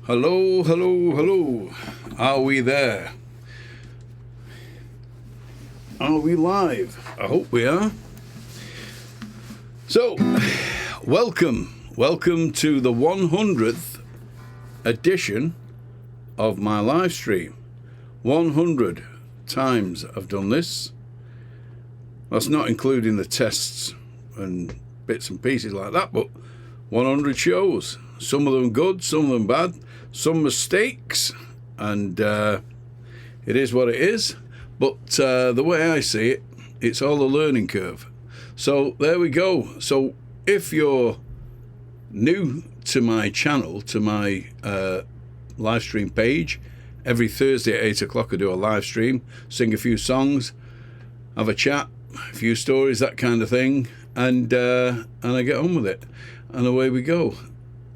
Hello, hello, hello. Are we there? Are we live? I hope we are. So, welcome to the 100th edition of my live stream. 100 times I've done this. That's not including the tests and bits and pieces like that, but 100 shows. Some of them good, some of them bad, some mistakes, and it is what it is. But the way I see it, it's all a learning curve. So there we go. So if you're new to my channel, to my live stream page, every Thursday at 8 o'clock I do a live stream, sing a few songs, have a chat, a few stories, that kind of thing, and I get on with it, and away we go.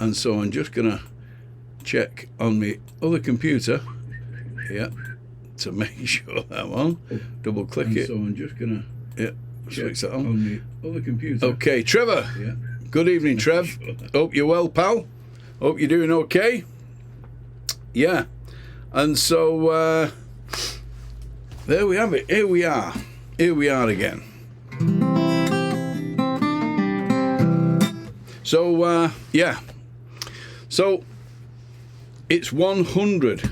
And so I'm just gonna check on my other computer, yeah, to make sure that one. Double click it. So I'm just gonna switch that on the other computer. Okay, Trevor. Yeah. Good evening, Trev. Hope you're well, pal. Hope you're doing okay. Yeah. And so there we have it. Here we are. Here we are again. So yeah. So it's 100.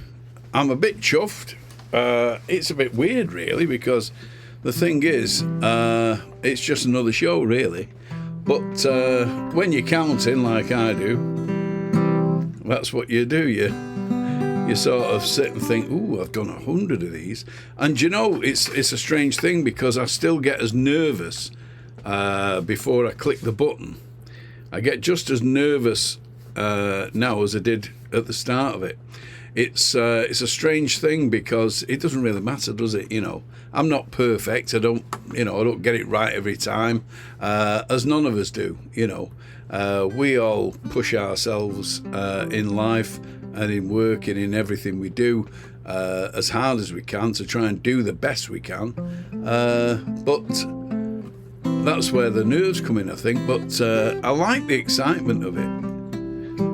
I'm a bit chuffed. It's a bit weird, really, because the thing is, it's just another show, really. But when you're counting like I do, that's what you do. You sort of sit and think, "Ooh, I've done 100 of these." And you know, it's a strange thing because I still get as nervous before I click the button. I get just as nervous now as I did at the start of it. It's a strange thing because it doesn't really matter, does it? You know, I'm not perfect. I don't get it right every time, as none of us do. You know, we all push ourselves in life and in work and in everything we do as hard as we can to try and do the best we can. But that's where the nerves come in, I think. But I like the excitement of it.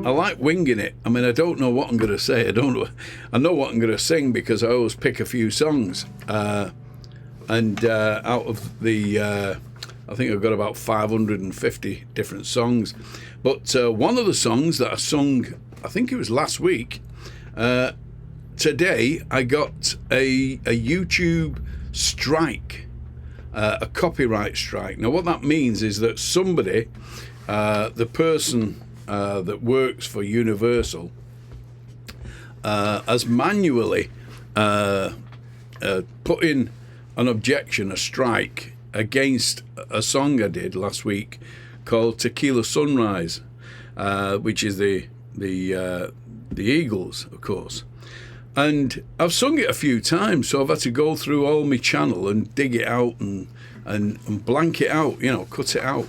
I like winging it. I mean, I don't know what I'm going to say. I know what I'm going to sing because I always pick a few songs. And out of the, I think I've got about 550 different songs. But one of the songs that I sung, I think it was last week, today I got a YouTube strike, a copyright strike. Now, what that means is that somebody, the person that works for Universal, has manually put in an objection, a strike, against a song I did last week called Tequila Sunrise, which is the Eagles, of course. And I've sung it a few times, so I've had to go through all my channel and dig it out and blank it out, cut it out,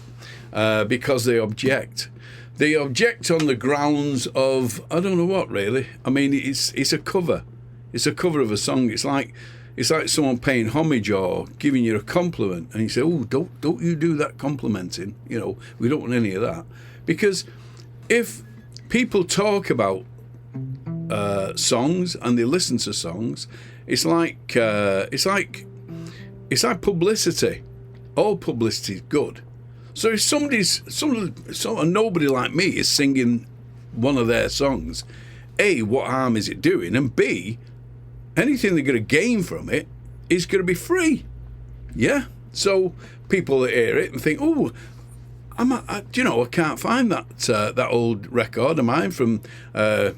because they object. They object on the grounds of, I don't know what, really. I mean, it's a cover. It's a cover of a song. It's like someone paying homage or giving you a compliment, and you say, "Oh, don't you do that complimenting? We don't want any of that." Because if people talk about songs and they listen to songs, it's like publicity. All publicity is good. So if nobody like me is singing one of their songs, A, what harm is it doing? And B, anything they're going to gain from it is going to be free. Yeah? So people that hear it and think, "Oh, I can't find that old record of mine from the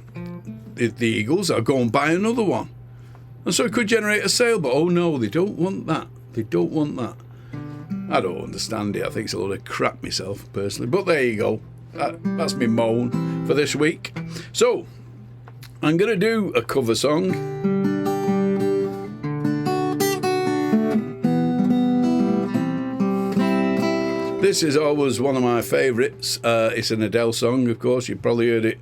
Eagles. I'll go and buy another one." And so it could generate a sale, but oh no, they don't want that. They don't want that. I don't understand it. I think it's a load of crap myself, personally. But there you go. That's me moan for this week. So, I'm going to do a cover song. This is always one of my favourites. It's an Adele song, of course. You've probably heard it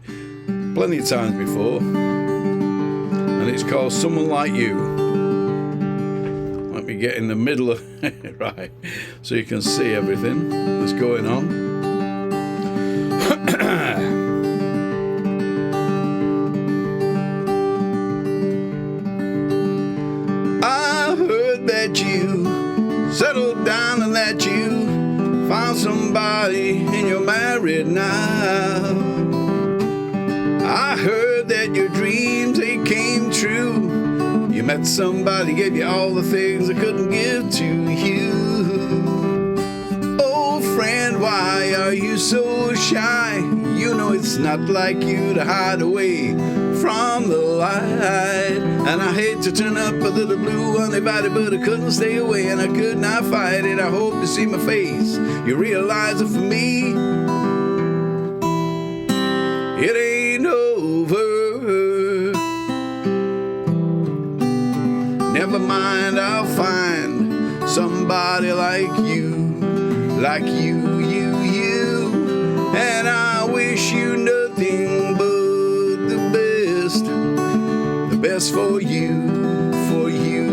plenty of times before. And it's called Someone Like You. Let me get in the middle of it, right, so you can see everything that's going on. away and you're married now. I heard that your dreams, they came true. You met somebody, gave you all the things I couldn't give to you. Oh friend, why are you so shy? You know it's not like you to hide away from the light. And I hate to turn up a little blue uninvited, but I couldn't stay away and I could not fight it. I hope you see my face, you realize that for me, it ain't over. Never mind, I'll find somebody like you, you. And I wish you nothing but the best for you, you.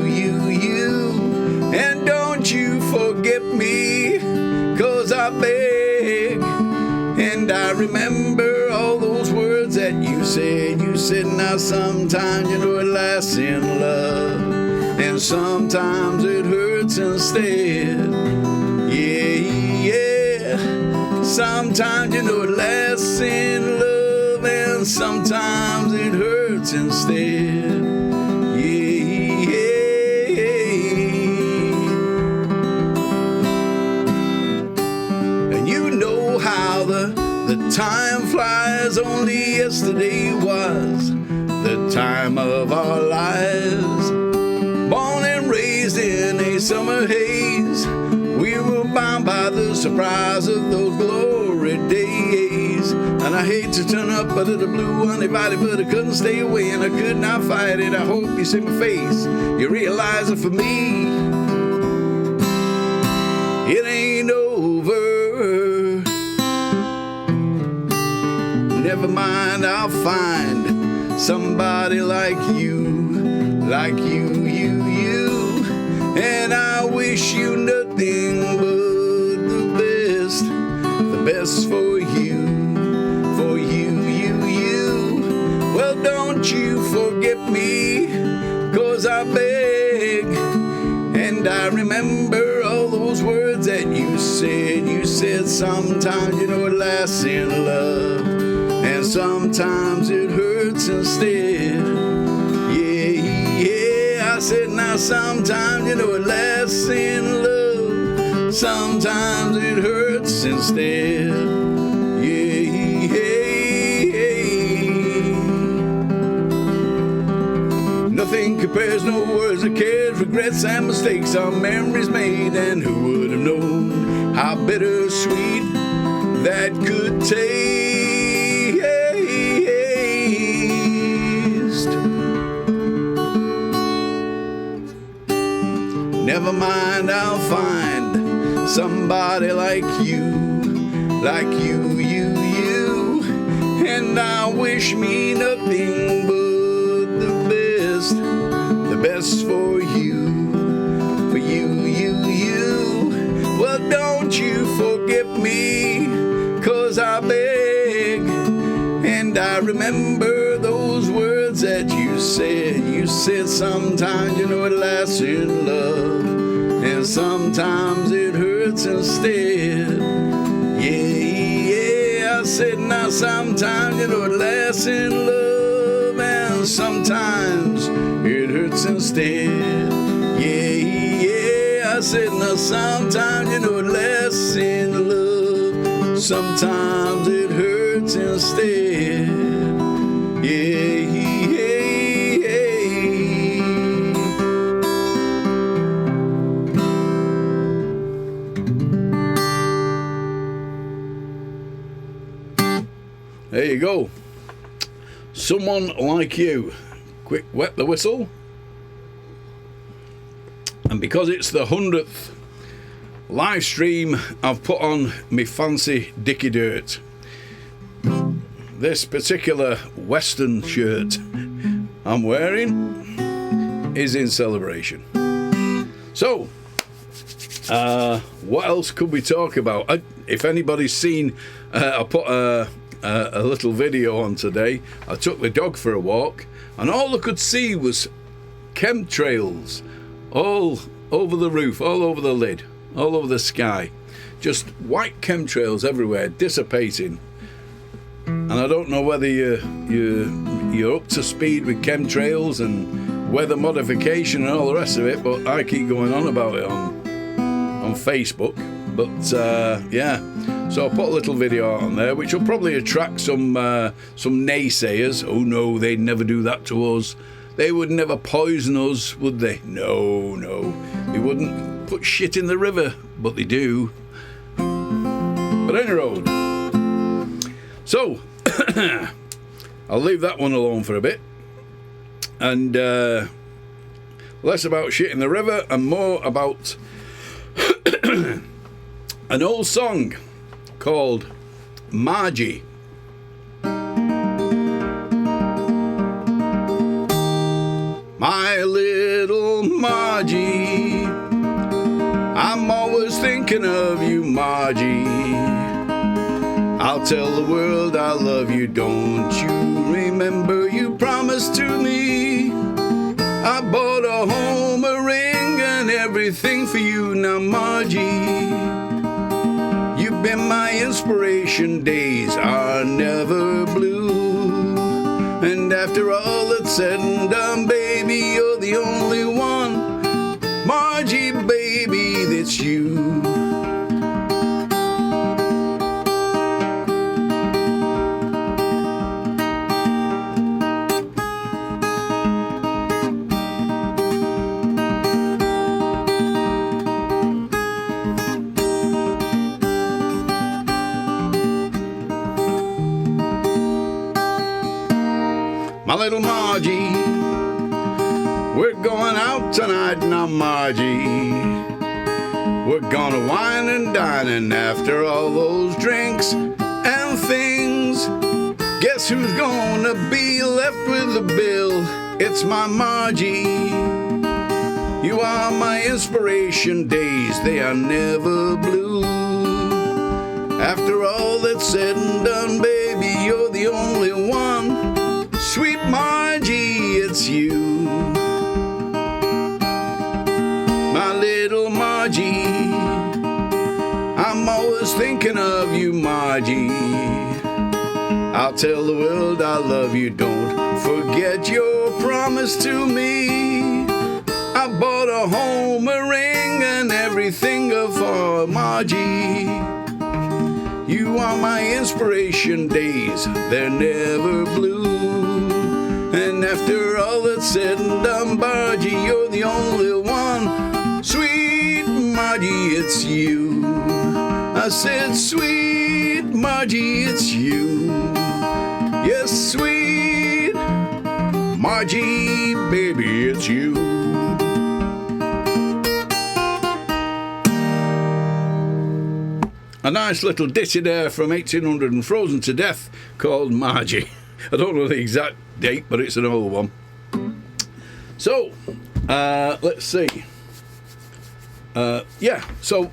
And don't you forget me, 'cause I beg, and I remember all those words that you said. You said, now sometimes you know it lasts in love, and sometimes it hurts instead. Yeah. Sometimes you know it lasts in love, and sometimes it hurts instead. And you know how the time flies. Only yesterday was the time of our lives. Born and raised in a summer haze, we were bound by the surprise of those glory days. And I hate to turn up a little blue uninvited, but I couldn't stay away and I could not fight it. I hope you see my face, you realize that for me, it ain't over. Never mind, I'll find somebody like you, you. And I wish you nothing but the best for you, you. Well, don't you forget me, 'cause I beg, and I remember all those words that you said. You said sometimes you know it lasts in love, and sometimes it hurts instead. Yeah, I said now sometimes you know it lasts in love, sometimes it hurts instead. Nothing compares, no words or cares, regrets and mistakes are memories made. And who would have known how bittersweet that could taste? Never mind, I'll find somebody like you, you. And I wish me nothing but the best for you, you. Well, don't you forget me, 'cause I beg, and I remember those words that you said. You said sometimes you know it lasts in love, and sometimes it hurts instead. Yeah, I said now sometimes you know it lasts in love, and sometimes it hurts instead. Yeah, I said now sometimes you know it lasts in love, sometimes it hurts instead. Yeah. There you go. Someone like you. Quick, wet the whistle. And because it's the 100th live stream I've put on me fancy dicky dirt, this particular Western shirt I'm wearing is in celebration. So, what else could we talk about? If anybody's seen, I put a little video on today. I took the dog for a walk, and all I could see was chemtrails all over the roof, all over the lid, all over the sky. just white chemtrails everywhere, dissipating. And I don't know whether you're up to speed with chemtrails and weather modification and all the rest of it, but I keep going on about it on Facebook. But yeah, so I'll put a little video out on there, which will probably attract some naysayers. Oh no, they'd never do that to us. They would never poison us, would they? No, they wouldn't put shit in the river, but they do. But any road. So I'll leave that one alone for a bit, and less about shit in the river and more about an old song called Margie. My little Margie, I'm always thinking of you, Margie. I'll tell the world I love you, don't you remember you promised to me? I bought a home, a ring, and everything for you now, Margie. You've been my inspiration, days are never blue. And after all that's said and done, baby, you're the only one. Margie, baby, that's you. My little Margie, we're going out tonight now, Margie. We're gonna wine and dine, and after all those drinks and things, guess who's gonna be left with the bill? It's my Margie. You are my inspiration, days they are never blue. After all that's said and done, baby, you're the only one. Sweet Margie, it's you. My little Margie, I'm always thinking of you, Margie. I'll tell the world I love you, don't forget your promise to me. I bought a home, a ring, and everything for Margie. You are my inspiration, days they're never blue. And after all that's said and done, Margie, you're the only one. Sweet Margie, it's you. I said, sweet Margie, it's you. Yes, sweet Margie, baby, it's you. A nice little ditty there from 1800 and Frozen to Death called Margie. I don't know the exact date, but it's an old one. So, let's see. Yeah, so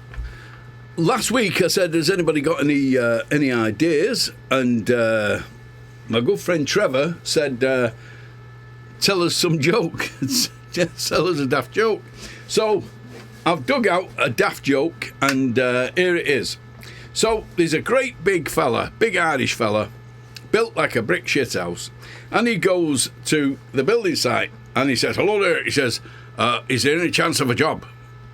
last week I said, has anybody got any ideas? And my good friend Trevor said, tell us some joke. Tell us a daft joke. So I've dug out a daft joke, and here it is. So there's a great big fella, big Irish fella, built like a brick shithouse, and he goes to the building site and he says, hello there. He says, is there any chance of a job?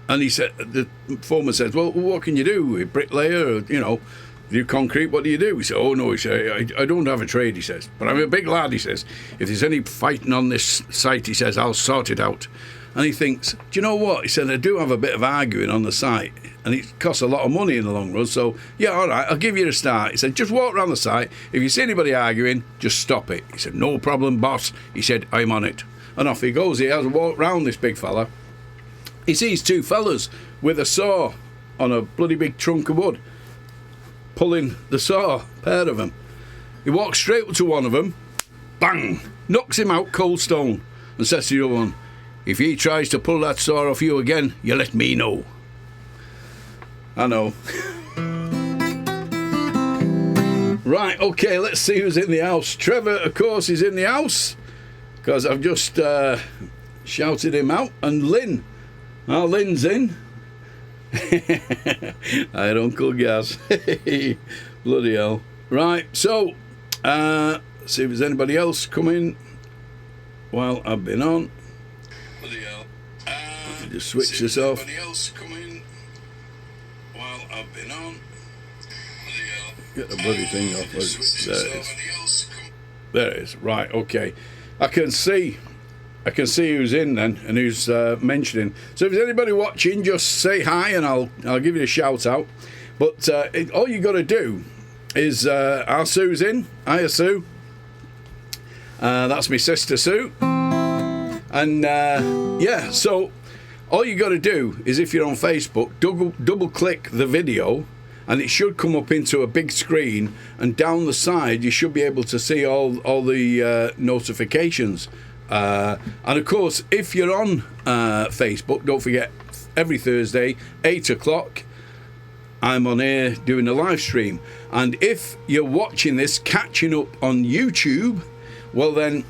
And he said, the foreman says, well, what can you do? A bricklayer, or, you know, do concrete, what do you do? He said, oh no, he said, I don't have a trade, he says, but I'm a big lad, he says. If there's any fighting on this site, he says, I'll sort it out. And he thinks, do you know what? He said, I do have a bit of arguing on the site, and it costs a lot of money in the long run, so yeah, all right, I'll give you a start. He said, just walk around the site. If you see anybody arguing, just stop it. He said, no problem, boss. He said, I'm on it. And off he goes. He has a walk round, this big fella. He sees two fellas with a saw on a bloody big trunk of wood, pulling the saw, a pair of them. He walks straight up to one of them, bang, knocks him out cold stone, and says to the other one, if he tries to pull that saw off you again, you let me know. I know. Right, okay, let's see who's in the house. Trevor, of course, is in the house, because I've just shouted him out. And Lynn. Lynn's in. I had Uncle Gaz. Bloody hell. Right, so, see if there's anybody else coming while I've been on. Bloody hell. Just switch this off. Anybody else coming while I've been on. Bloody hell. Get the bloody thing off. There it is. There it is. Right, okay. I can see who's in then and who's mentioning. So if there's anybody watching, just say hi and I'll give you a shout out. But all you got to do is our Sue's in. Hiya, Sue. That's my sister Sue. And yeah, so all you got to do is, if you're on Facebook, double click the video, and it should come up into a big screen, and down the side you should be able to see all the notifications. And of course, if you're on Facebook, don't forget, every Thursday 8 o'clock I'm on here doing a live stream. And if you're watching this catching up on YouTube, well then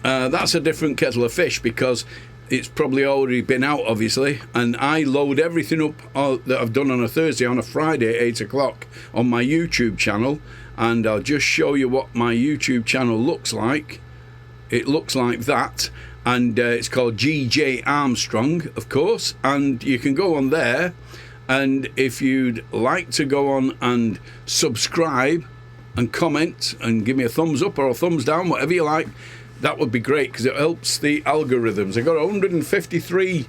that's a different kettle of fish, because it's probably already been out, obviously, and I load everything up that I've done on a Thursday on a Friday at 8 o'clock on my YouTube channel. And I'll just show you what my YouTube channel looks like. It looks like that, and it's called GJ Armstrong, of course, and you can go on there, and if you'd like to go on and subscribe and comment and give me a thumbs up or a thumbs down, whatever you like, that would be great, because it helps the algorithms. I got 153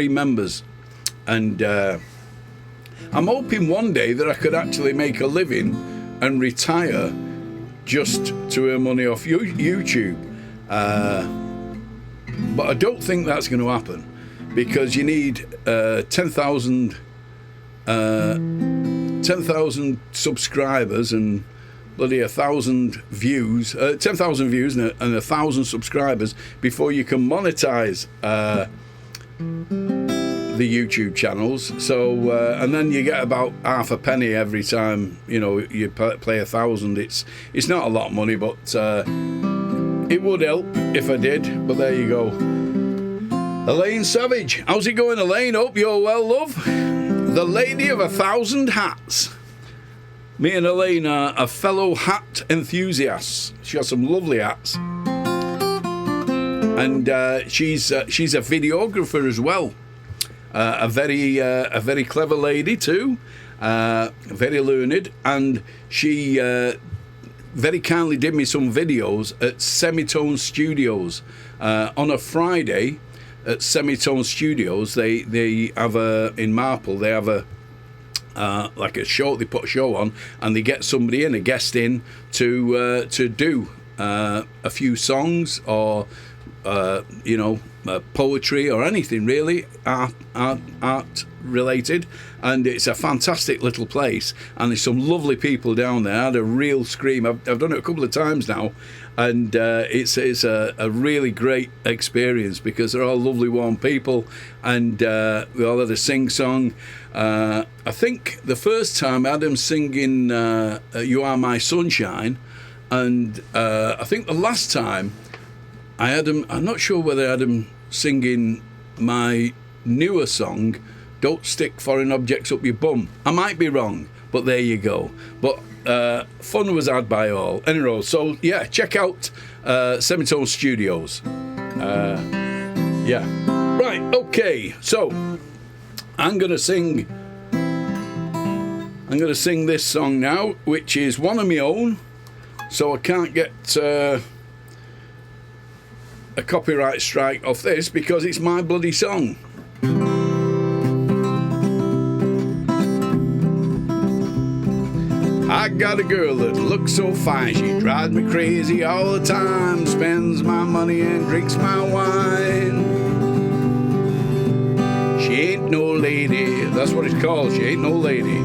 members, and I'm hoping one day that I could actually make a living and retire just to earn money off YouTube, but I don't think that's going to happen, because you need 10,000 subscribers and bloody 1,000 views, 10,000 views and 1,000 subscribers before you can monetize the YouTube channels. So and then you get about half a penny every time you play 1,000. It's not a lot of money, but it would help if I did. But there you go. Elaine Savage, how's it going, Elaine? Hope you're well, love. The lady of 1,000 hats. Me and Elaine are fellow hat enthusiasts. She has some lovely hats, and she's a videographer as well. A very clever lady too, very learned, and she very kindly did me some videos at Semitone Studios on a Friday. At Semitone Studios, they have in Marple. They have like a show. They put a show on, and they get somebody in, a guest in, to do a few songs or poetry or anything really, art related. And it's a fantastic little place, and there's some lovely people down there. I had a real scream. I've done it a couple of times now, and it's a really great experience, because they're all lovely, warm people, and we all had a sing-song. I think the first time I had them singing You Are My Sunshine, and I think the last time I had them, I'm not sure whether I had them singing my newer song, Don't Stick Foreign Objects Up Your Bum. I might be wrong, but there you go. But fun was had by all. Anyway, so yeah, check out Semitone Studios. Yeah. Right, okay, so I'm gonna sing this song now, which is one of my own, so I can't get a copyright strike off this, because it's my bloody song. I got a girl that looks so fine, she drives me crazy all the time, spends my money and drinks my wine. She ain't no lady, that's what it's called, she ain't no lady.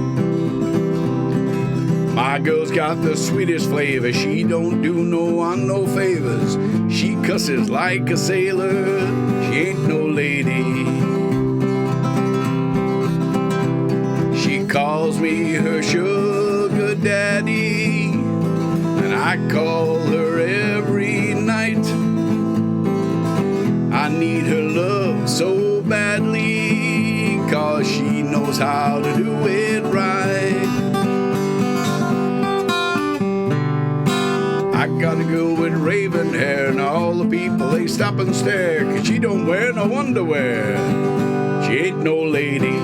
My girl's got the sweetest flavor, she don't do no one no favors. She cusses like a sailor, she ain't no lady. She calls me her sugar daddy, and I call her every night. I need her love so badly, knows how to do it right. I got a girl with raven hair, and all the people, they stop and stare, 'cause she don't wear no underwear. She ain't no lady.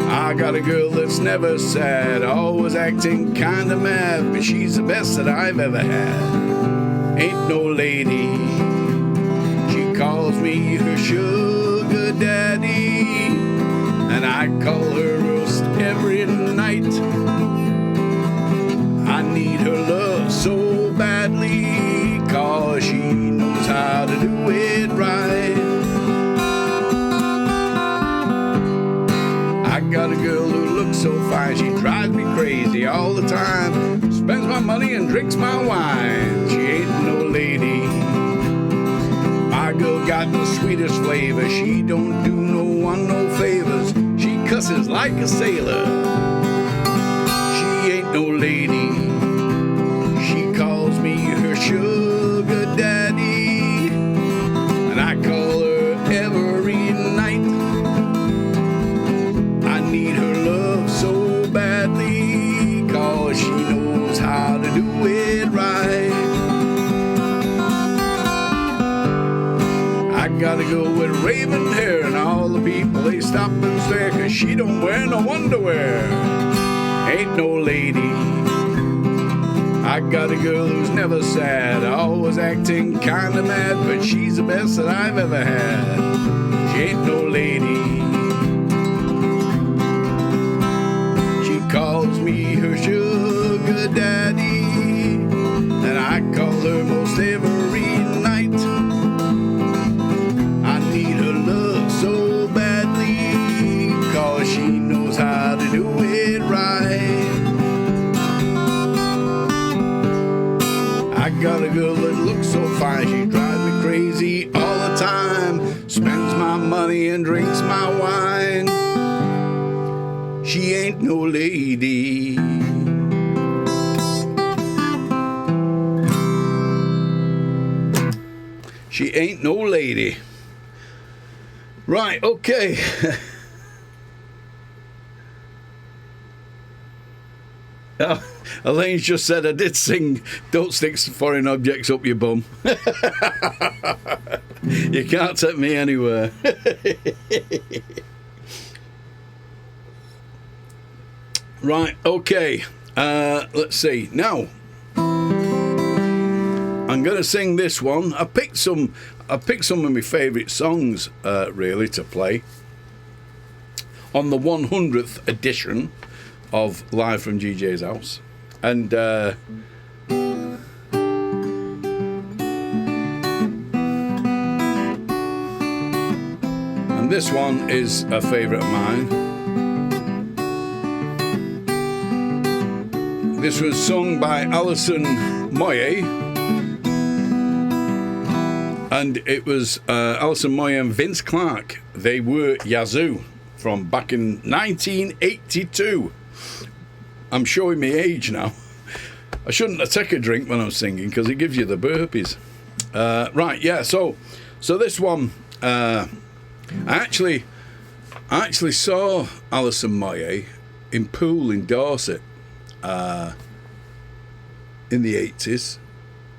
I got a girl that's never sad, always acting kinda mad, but she's the best that I've ever had. Ain't no lady. She calls me her sugar daddy, and I call her roast every night. I need her love so badly, 'cause she knows how to do it right. I got a girl who looks so fine, she drives me crazy all the time, spends my money and drinks my wine. She ain't no lady. My girl got the sweetest flavor, she don't do no one no favors, she cusses like a sailor. She ain't no lady. She calls me her sugar daddy, and I call her every night. I need her love so badly, 'cause she knows how to do it right. I gotta go with raven hair, and all the people, they stop and stare, 'cause she don't wear no underwear. Ain't no lady. I got a girl who's never sad, always acting kinda mad, but she's the best that I've ever had. She ain't no lady. She calls me her sugar daddy, and I call her most every night. I need her love so badly, 'cause she knows how to do it right. I got a girl that looks so fine, she drives me crazy all the time, spends my money and drinks my wine. She ain't no lady. She ain't no lady. Right, okay. Oh, Elaine's just said I did sing "Don't Stick Foreign Objects Up Your Bum." You can't take me anywhere. Right, okay. Let's see. Now, I'm going to sing this one. I picked some of my favourite songs, really, to play on the 100th edition of Live from GJ's House, and this one is a favourite of mine. This was sung by Alison Moyet, and it was Alison Moyet and Vince Clarke. They were Yazoo from back in 1982. I'm showing my age now. I shouldn't have taken a drink when I'm singing, because it gives you the burpees. Right, yeah. So this one, I actually saw Alison Moyet in Poole in Dorset in the 80s.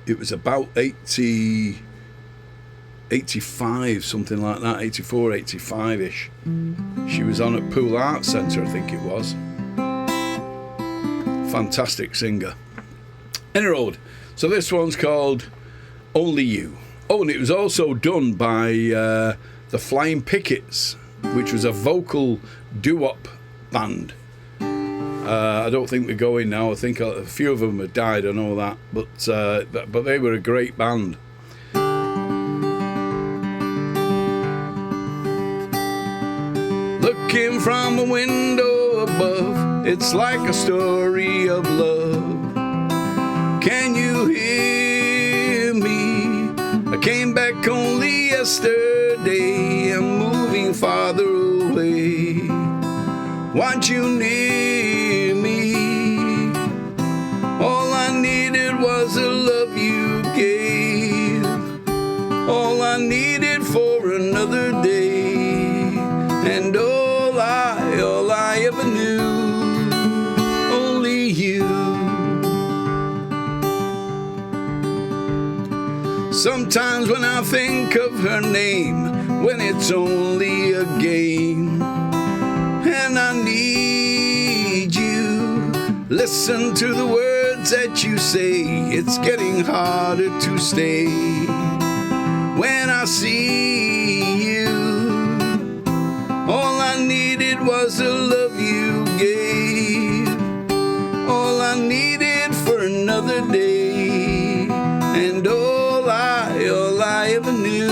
It was about 85, something like that, 84, 85-ish. She was on at Poole Arts Centre, I think it was. Fantastic singer. Anyway, so this one's called Only You. Oh, and it was also done by the Flying Pickets, which was a vocal doo-wop band. I don't think they're going now. I think a few of them have died, I know that. But they were a great band. Looking from a window above, it's like a story of love. Can you hear me? I came back only yesterday. I'm moving farther away. Want you near me? All I needed was the love you gave. All I needed for another day. And all I Sometimes when I think of her name, when it's only a game, and I need you, listen to the words that you say. It's getting harder to stay when I see you. All I needed was the love you gave, all I needed for another day, and all I ever knew,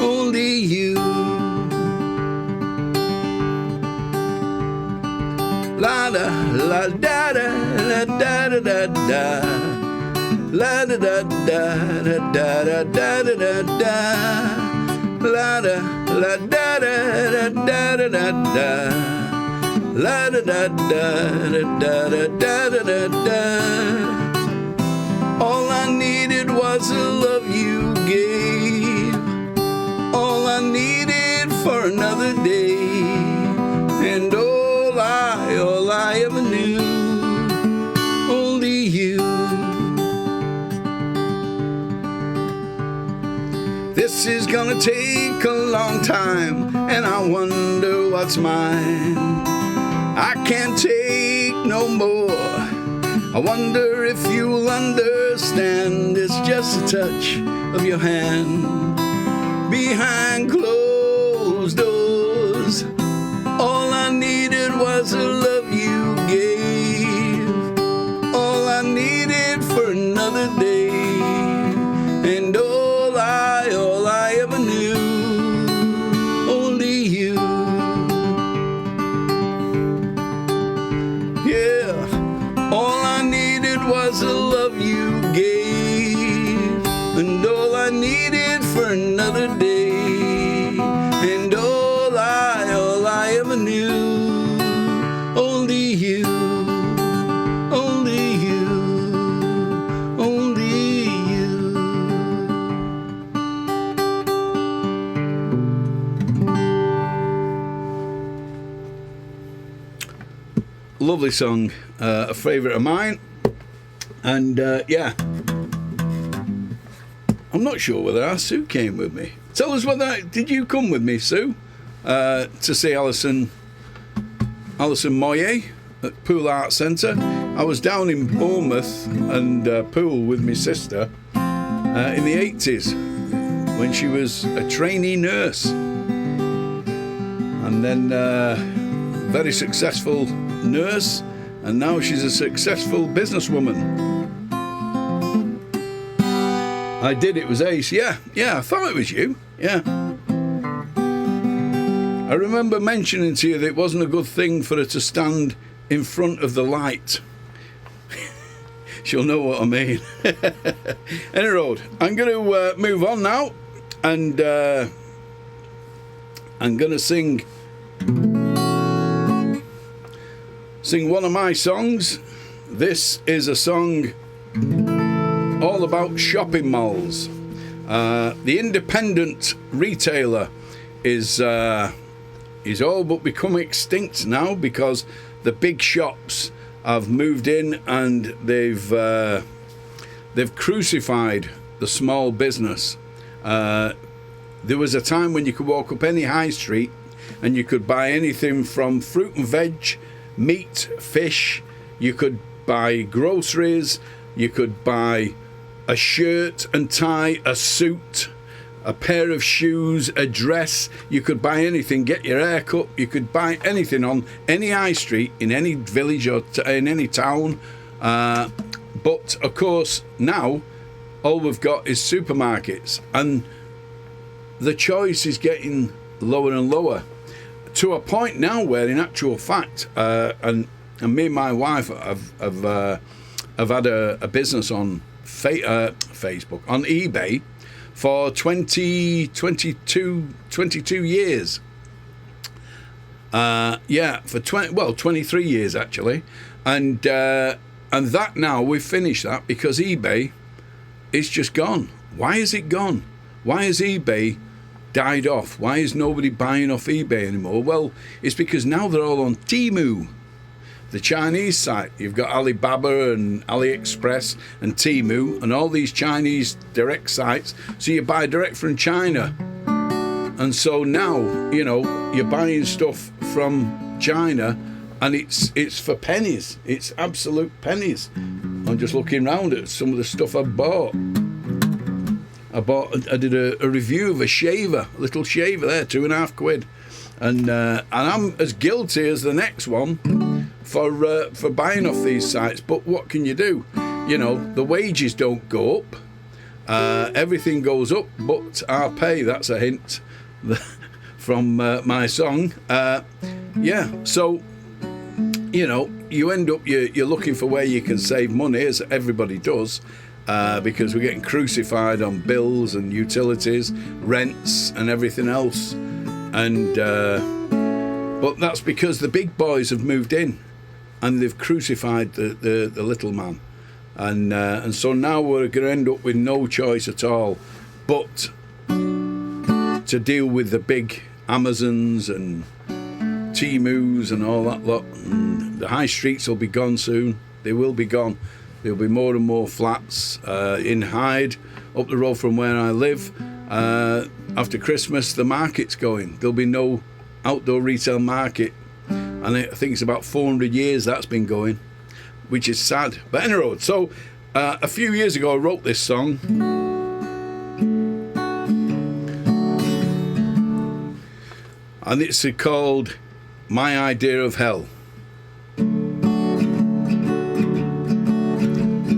only you. La da la da da da da da da, la da da da da da da da da da, la da la da da da da da da, la da da da da da da da da. All I needed was the love you gave, all I needed for another day, and all I ever knew, only you. This is gonna take a long time, and I wonder what's mine. I can't take no more. I wonder if you'll understand. It's just a touch of your hand behind closed doors. All I needed was the love you gave, all I needed for another day, and all I ever knew, only you. Yeah, all I needed was the love you gave, and all I needed for another day, and all I ever knew, only you, only you, only you. Lovely song, a favourite of mine, and yeah, I'm not sure whether our Sue came with me. Tell us whether, did you come with me, Sue, to see Alison Moyer at Pool Art Centre? I was down in Bournemouth and Pool with my sister in the 80s when she was a trainee nurse, and then very successful nurse, and now she's a successful businesswoman. I did, it was ace. Yeah, I thought it was you. Yeah. I remember mentioning to you that it wasn't a good thing for her to stand in front of the light. She'll know what I mean. Anyway, I'm going to move on now, and I'm going to sing one of my songs. This is a song all about shopping malls. The independent retailer is all but become extinct now, because the big shops have moved in and they've crucified the small business. There was a time when you could walk up any high street and you could buy anything from fruit and veg, meat, fish. You could buy groceries, you could buy a shirt and tie, a suit, a pair of shoes, a dress. You could buy anything, get your hair cut. You could buy anything on any high street in any village or in any town. But of course now all we've got is supermarkets, and the choice is getting lower and lower, to a point now where in actual fact and me and my wife have had a business on Facebook, on eBay, for 22 years. For 23 years actually, and that now we've finished that because eBay is just gone. Why is it gone? Why has eBay died off? Why is nobody buying off eBay anymore? Well, it's because now they're all on Temu. the Chinese site. You've got Alibaba and AliExpress and Temu and all these Chinese direct sites. So you buy direct from China. And so now, you know, you're buying stuff from China and it's for pennies. It's absolute pennies. I'm just looking around at some of the stuff I've bought. I did a review of a shaver, a little shaver there, £2.50. And I'm as guilty as the next one for buying off these sites. But what can you do? You know, the wages don't go up. Everything goes up, but our pay. That's a hint from my song. Yeah, so, you know, you end up, you're looking for where you can save money, as everybody does. Because we're getting crucified on bills and utilities, rents and everything else. And but that's because the big boys have moved in and they've crucified the little man. And so now we're going to end up with no choice at all but to deal with the big Amazons and Temus and all that lot. And the high streets will be gone soon. They will be gone. There'll be more and more flats in Hyde, up the road from where I live. After Christmas, the market's going. There'll be no outdoor retail market. And I think it's about 400 years that's been going, which is sad. But anyway, so a few years ago I wrote this song. And it's called My Idea of Hell.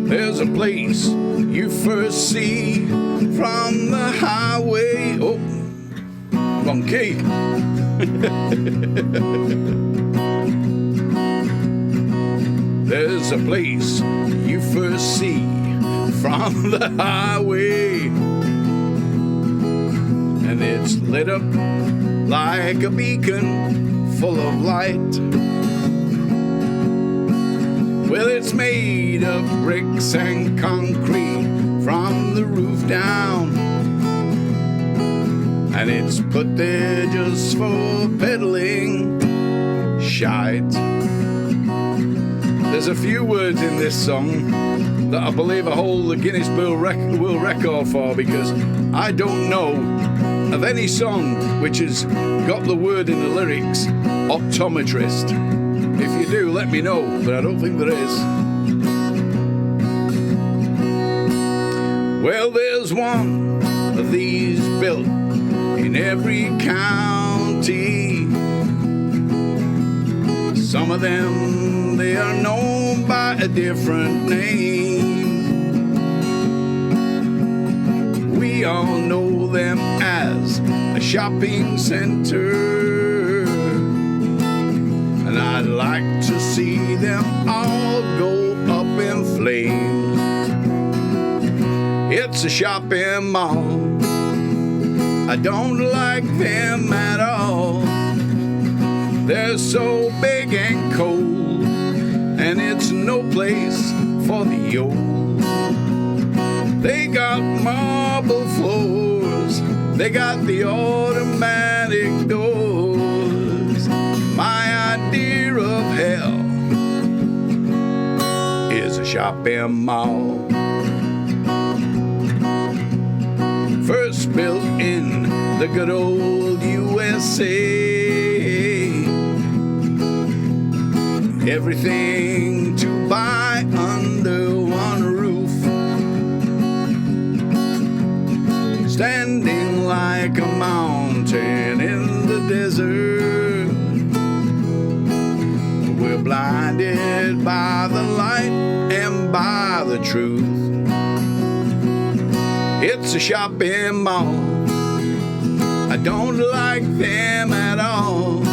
There's a place you first see from the highway. Oh, wrong key. There's a place you first see from the highway, and it's lit up like a beacon full of light. Well, it's made of bricks and concrete from the roof down, and it's put there just for peddling shite. There's a few words in this song that I believe I hold the Guinness World Record for, because I don't know of any song which has got the word in the lyrics optometrist. If you do, let me know, but I don't think there is. Well, there's one of these built in every county. Some of them, they are known by a different name. We all know them as a shopping center. And I'd like to see them all go up in flames. It's a shopping mall. I don't like them at all. They're so big and cold, and it's no place for the old. They got marble floors, they got the automatic doors. My idea of hell is a shopping mall. First built in the good old USA. Everything to buy under one roof. Standing like a mountain in the desert. We're blinded by the light and by the truth. It's a shopping mall. I don't like them at all,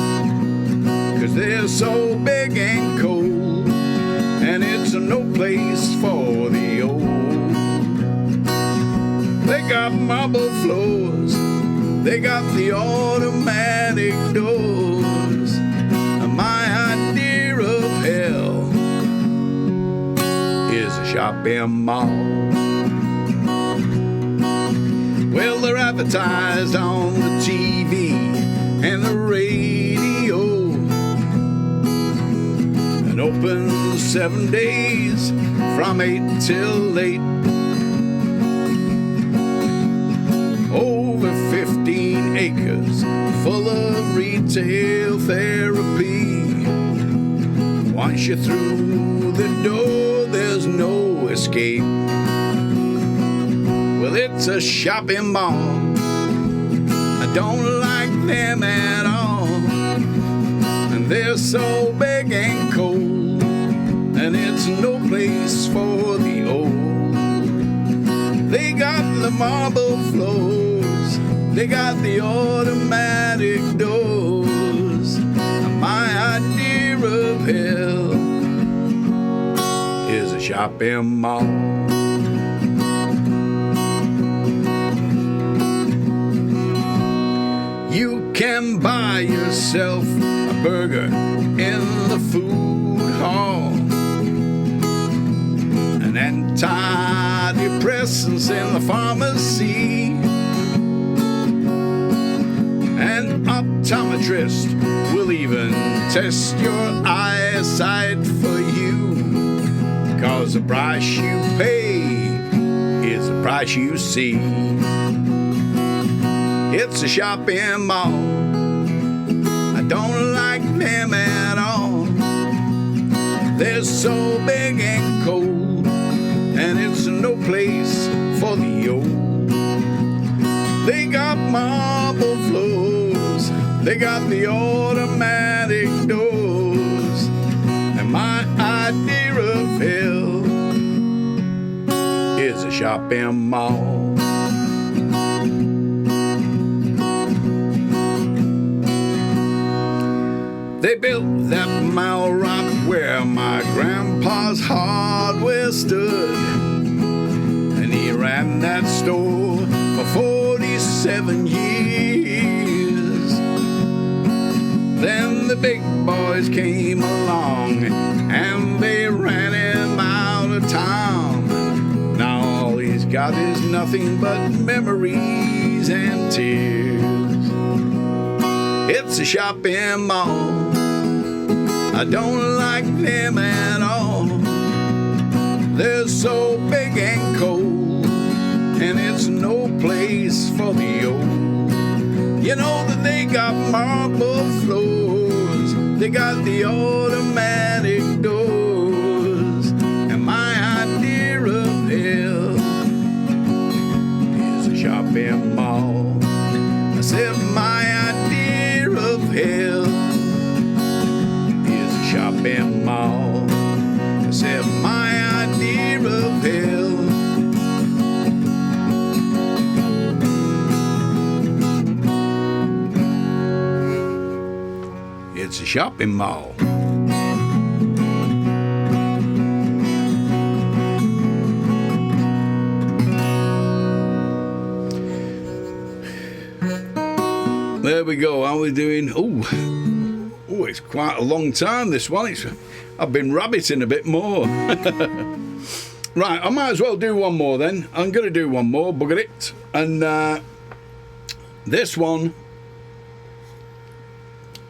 'cause they're so big and cold, and it's no place for the old. They got marble floors, they got the automatic doors. And my idea of hell is a shopping mall. Well, they're advertised on the TV and the radio, and open 7 days from 8 till 8. Over 15 acres full of retail therapy. Once you're through the door, there's no escape. Well, it's a shopping mall. I don't like them at all. And they're so big and cold, and it's no place for the old. They got the marble floors, they got the automatic doors. And my idea of hell is a shopping mall. You can buy yourself a burger in the food hall, an antidepressants in the pharmacy, an optometrist will even test your eyesight for you, 'cause the price you pay is the price you see. It's a shopping mall. I don't like them at all. They're so big and cold, and it's no place for the old. They got marble floors, they got the automatic doors. And my idea of hell is a shopping mall. They built that mile right where my grandpa's hardware stood, and he ran that store for 47 years. Then the big boys came along and they ran him out of town. Now all he's got is nothing but memories and tears. It's a shopping mall. I don't like them at all. They're so big and cold, and it's no place for the old. You know that they got marble floors, they got the automatic doors. And my idea of hell is a shopping mall. I said my idea of hell is a shopping mall. I said my idea of hell it's a shopping mall. There we go. How are we doing? Oh, it's quite a long time, this one. I've been rabbiting a bit more. Right, I might as well do one more then. I'm going to do one more, bugger it. And this one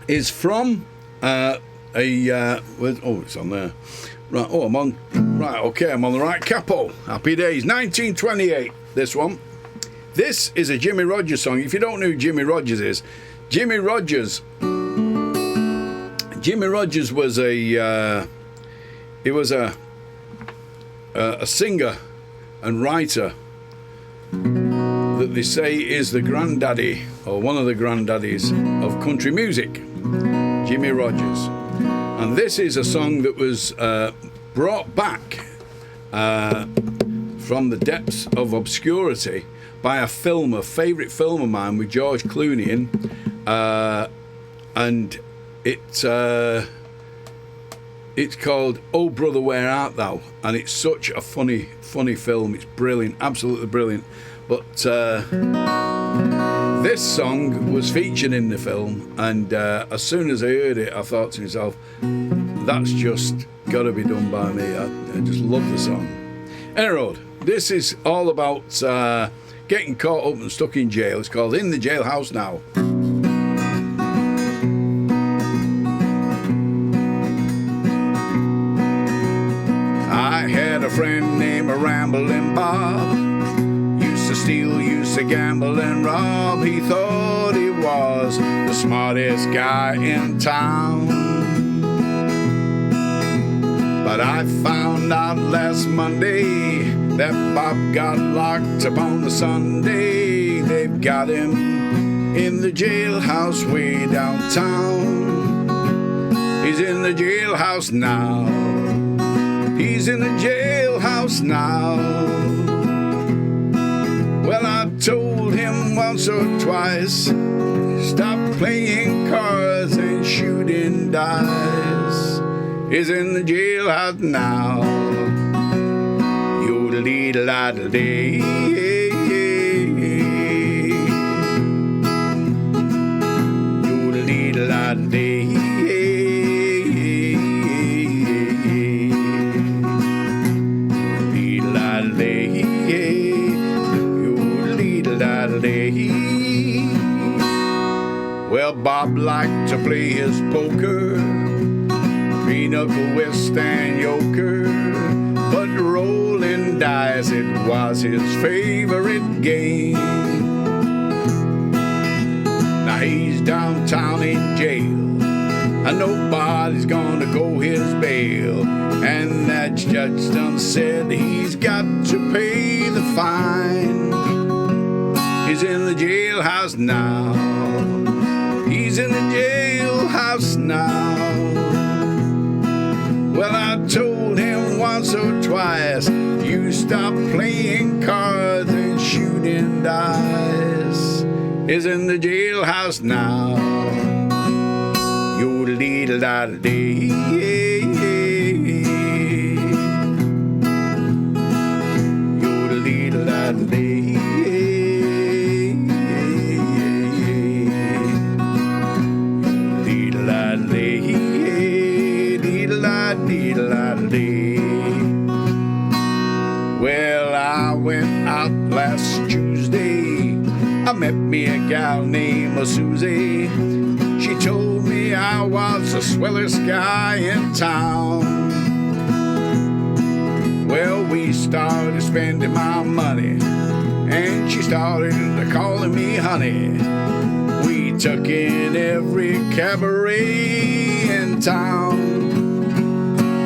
is from it's on there. Right, I'm on. Right, okay, I'm on the right capo. Happy days. 1928, this one. This is a Jimmy Rogers song. If you don't know who Jimmy Rogers is, Jimmy Rogers was a singer and writer that they say is the granddaddy or one of the granddaddies of country music, Jimmy Rogers. And this is a song that was brought back from the depths of obscurity by a favourite film of mine with George Clooney in, and it's called Oh Brother Where Art Thou, and it's such a funny film. It's brilliant, absolutely brilliant. But this song was featured in the film, and as soon as I heard it, I thought to myself, that's just got to be done by me. I just love the song. Anyway, this is all about getting caught up and stuck in jail. It's called In the Jailhouse Now. a friend named Ramblin' Bob. Used to steal, used to gamble and rob. He thought he was the smartest guy in town. But I found out last Monday that Bob got locked up on the Sunday. They've got him in the jailhouse way downtown. He's in the jailhouse now. He's in the jailhouse now. Well, I told him once or twice, stop playing cards and shooting dice. He's in the jailhouse now. Yodelee-da-da-day. Yodelee-da-da-day. Well, Bob liked to play his poker, pinochle, whist, and euchre, but rolling dice, it was his favorite game. Now he's downtown in jail, and nobody's gonna go his bail, and that judge done said he's got to pay the fine. He's in the jailhouse now. He's in the jailhouse now. Well, I told him once or twice, you stop playing cards and shooting dice. He's in the jailhouse now. Yodelee-da-da-day. Yodelee-da-da-day. Well, I went out last Tuesday. I met me a gal named Susie. She told me I was the swellest guy in town. Well, we started spending my money, and she started calling me honey. We took in every cabaret in town.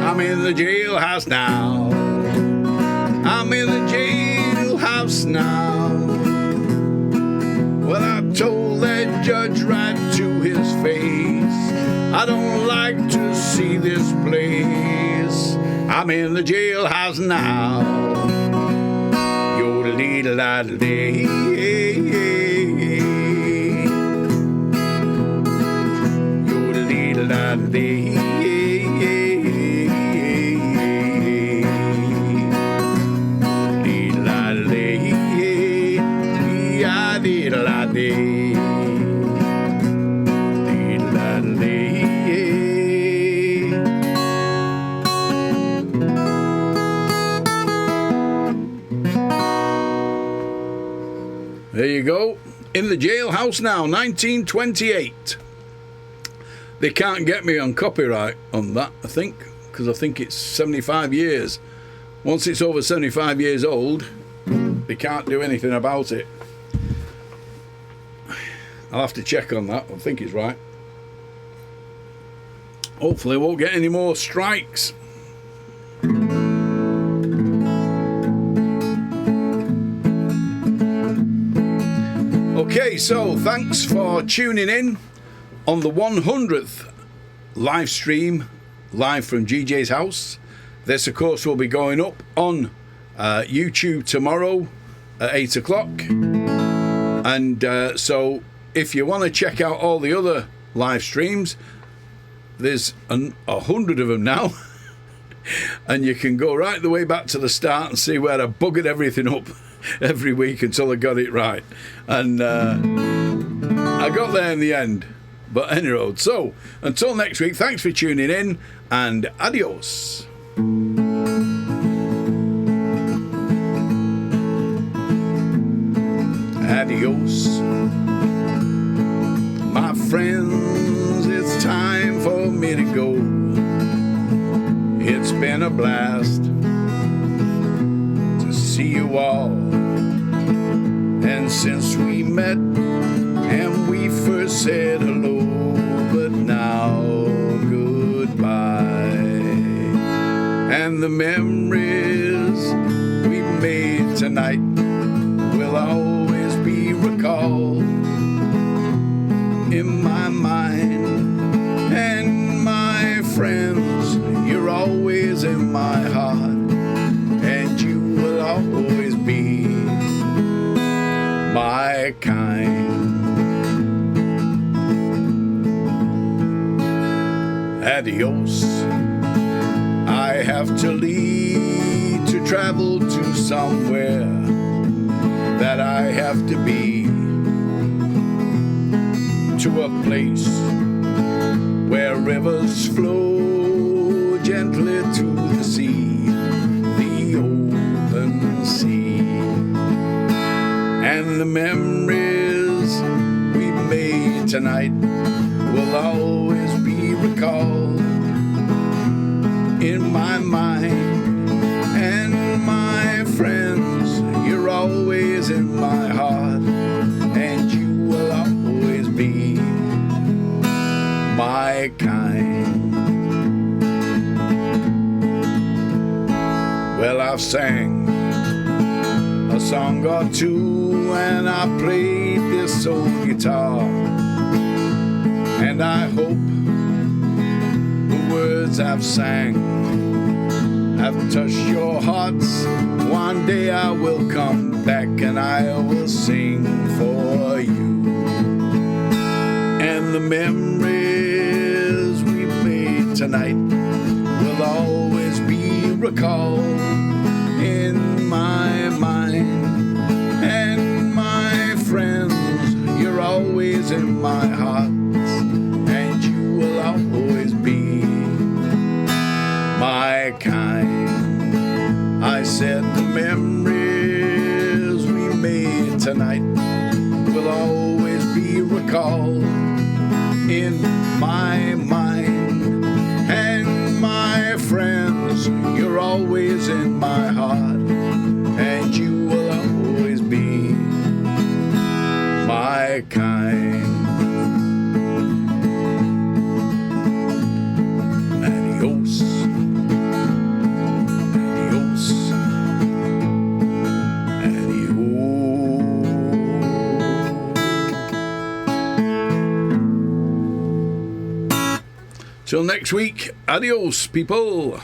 I'm in the jailhouse now. I'm in the jailhouse now. Well, I told that judge right to his face, I don't like to see this place. I'm in the jailhouse now. Yodelee-da-da-day. Yodelee-da-da-day. There you go. In the jailhouse now, 1928. They can't get me on copyright on that, I think, because I think it's 75 years. Once it's over 75 years old, they can't do anything about it. I'll have to check on that. I think it's right. Hopefully I won't get any more strikes. Okay, so thanks for tuning in on the 100th live stream, live from GJ's house. This, of course, will be going up on YouTube tomorrow at 8 o'clock. And so if you want to check out all the other live streams, there's 100 of them now. And you can go right the way back to the start and see where I buggered everything up every week until I got it right. And I got there in the end. But anyway, so until next week, thanks for tuning in and adios. Adios, my friends, it's time for me to go. It's been a blast see you all. And since we met and we first said hello, but now goodbye. And the memories we made tonight will always be recalled in my mind. And my friends, you're always in my heart, and you will always be my kind. Adios, I have to leave to travel to somewhere that I have to be, to a place where rivers flow gently to the sea, the open sea. And the memories we made tonight will always be recalled in my mind. And my friends, you're always in my heart, and you will always be my kind. Well, I've sang a song or two, and I played this old guitar, and I hope the words I've sang have touched your hearts. One day I will come back and I will sing for you. And the memories we made tonight will always be recalled in my mind. And my friends, you're always in my heart, and you will always be my kind. I said the memories we made tonight will always be recalled in my mind. And my friends, you're always in my heart, and you will always be my kind. Adios, adios, adios. Till next week, adios, people.